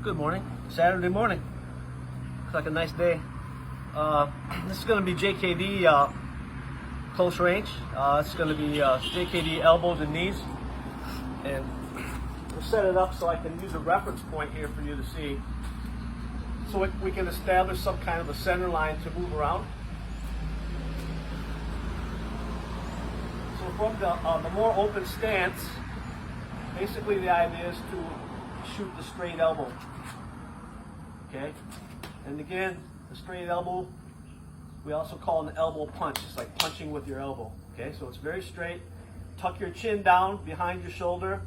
Good morning. Saturday morning. Looks like a nice day. This is going to be JKD close range. It's going to be JKD elbows and knees. And we'll set it up so I can use a reference point here for you to see. So we can establish some kind of a center line to move around. So from the more open stance, basically the idea is to shoot the straight elbow. Okay? And again, the straight elbow, we also call an elbow punch. It's like punching with your elbow. Okay? So it's very straight. Tuck your chin down behind your shoulder.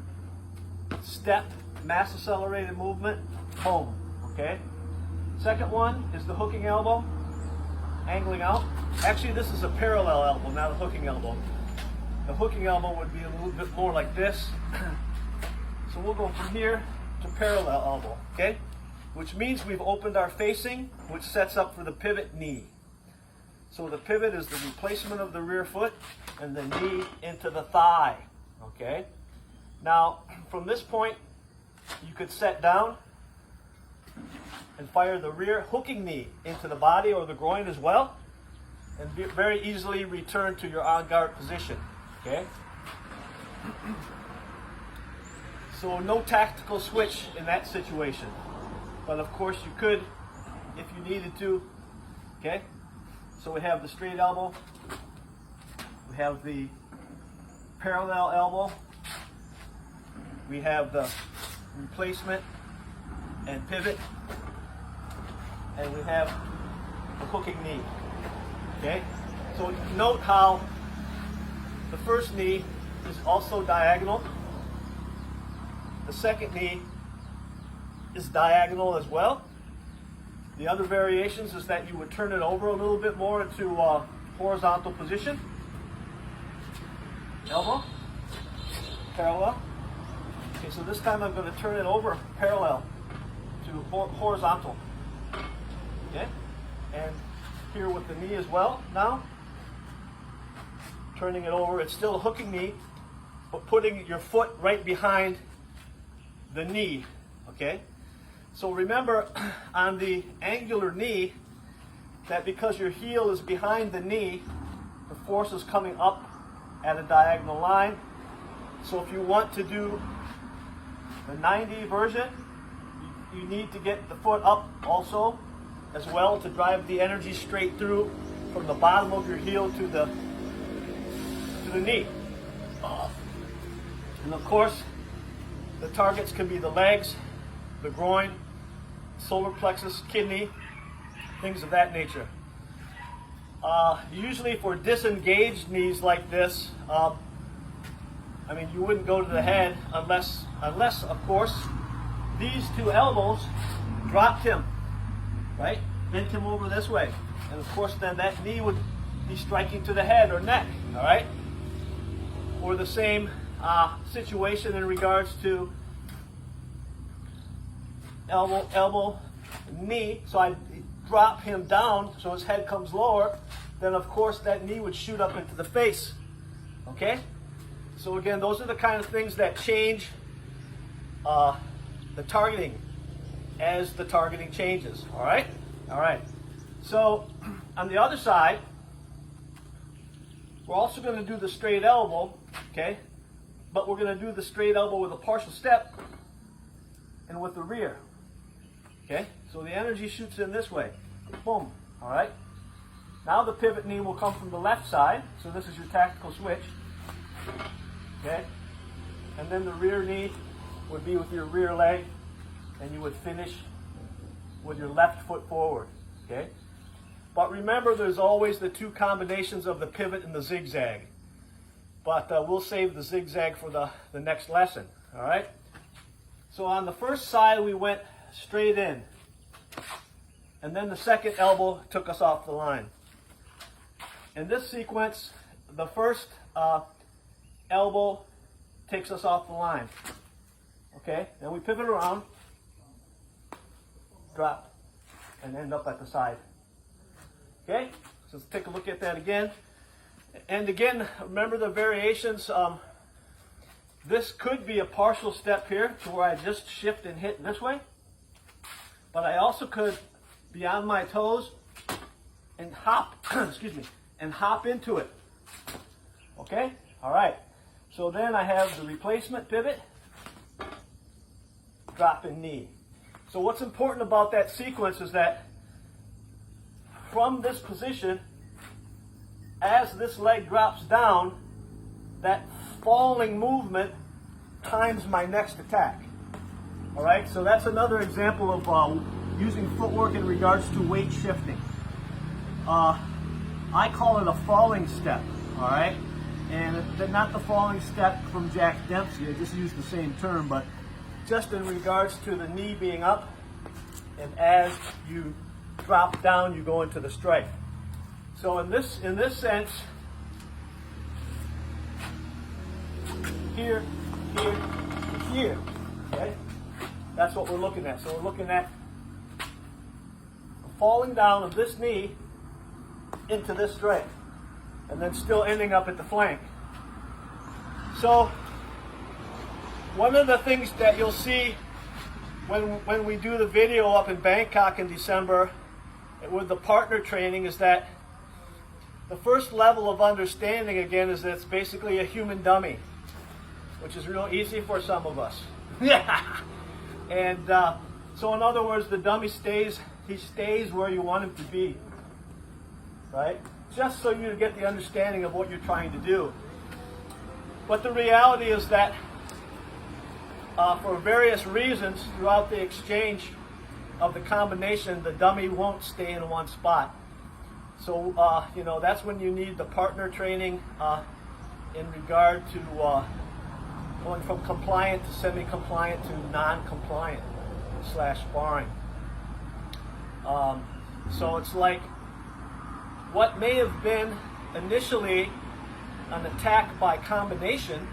Step, mass accelerated movement. Boom. Okay? Second one is the hooking elbow. Angling out. Actually, this is a parallel elbow, not a hooking elbow. The hooking elbow would be a little bit more like this. So we'll go from here to parallel elbow, okay? Which means we've opened our facing, which sets up for the pivot knee. So the pivot is the replacement of the rear foot and the knee into the thigh, okay? Now, from this point, you could set down and fire the rear hooking knee into the body or the groin as well, and very easily return to your on-guard position, okay? So no tactical switch in that situation. But of course you could if you needed to. Okay? So we have the straight elbow. We have the parallel elbow. We have the replacement and pivot. And we have the hooking knee. Okay? So note how the first knee is also diagonal. The second knee is diagonal as well. The other variations is that you would turn it over a little bit more into horizontal position. Elbow, parallel. Okay, so this time I'm going to turn it over parallel to horizontal. Okay, and here with the knee as well now. Turning it over, it's still a hooking knee, but putting your foot right behind the knee, okay? So remember on the angular knee that because your heel is behind the knee, the force is coming up at a diagonal line. So if you want to do the 90 version, you need to get the foot up also as well to drive the energy straight through from the bottom of your heel to the knee. And of course, the targets can be the legs, the groin, solar plexus, kidney, things of that nature. Usually for disengaged knees like this, you wouldn't go to the head unless of course, these two elbows dropped him, right? Bent him over this way. And of course then that knee would be striking to the head or neck, all right? Or the same situation in regards to elbow, knee. So I drop him down so his head comes lower. Then of course that knee would shoot up into the face. Okay? So again, those are the kind of things that change the targeting as the targeting changes. All right? All right. So on the other side, we're also going to do the straight elbow. Okay? But we're going to do the straight elbow with a partial step and with the rear. Okay? So the energy shoots in this way. Boom. All right? Now the pivot knee will come from the left side. So this is your tactical switch. Okay? And then the rear knee would be with your rear leg, and you would finish with your left foot forward. Okay? But remember, there's always the two combinations of the pivot and the zigzag. But we'll save the zigzag for the next lesson, all right? So on the first side, we went straight in. And then the second elbow took us off the line. In this sequence, the first elbow takes us off the line. Okay? Then we pivot around, drop, and end up at the side. Okay? So let's take a look at that again. And again, remember the variations. This could be a partial step here to where I just shift and hit this way. but I also could be on my toes and hop, excuse me, and hop into it. Okay? All right. So then I have the replacement pivot, drop and knee. So what's important about that sequence is that from this position, as this leg drops down, that falling movement times my next attack. All right, so that's another example of using footwork in regards to weight shifting. I call it a falling step, all right? And not the falling step from Jack Dempsey, I just use the same term, but just in regards to the knee being up, and as you drop down, you go into the strike. So in this sense, here, here, and here, okay? That's what we're looking at. So we're looking at falling down of this knee into this strike, and then still ending up at the flank. So one of the things that you'll see when we do the video up in Bangkok in December with the partner training is that the first level of understanding, again, is that it's basically a human dummy, which is real easy for some of us. And so in other words, the dummy stays where you want him to be, right? Just so you get the understanding of what you're trying to do. But the reality is that for various reasons throughout the exchange of the combination, the dummy won't stay in one spot. So, that's when you need the partner training in regard to going from compliant to semi-compliant to non-compliant / sparring. So it's like what may have been initially an attack by combination,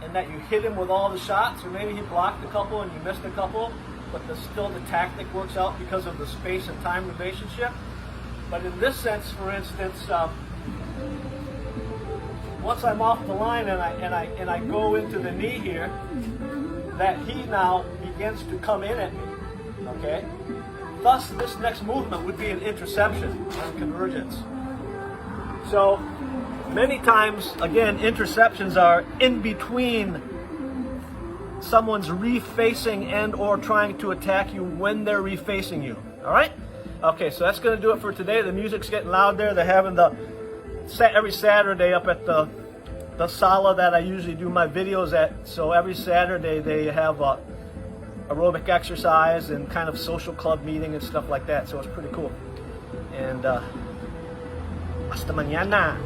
and that you hit him with all the shots, or maybe he blocked a couple and you missed a couple, but still the tactic works out because of the space and time relationship. But in this sense, for instance, once I'm off the line and I go into the knee here, that he now begins to come in at me. Okay? Thus, this next movement would be an interception on convergence. So many times, again, interceptions are in between someone's refacing and or trying to attack you when they're refacing you. All right? Okay, so that's going to do it for today. The music's getting loud there. They're having every Saturday up at the sala that I usually do my videos at. So every Saturday they have aerobic exercise and kind of social club meeting and stuff like that. So it's pretty cool. And hasta mañana.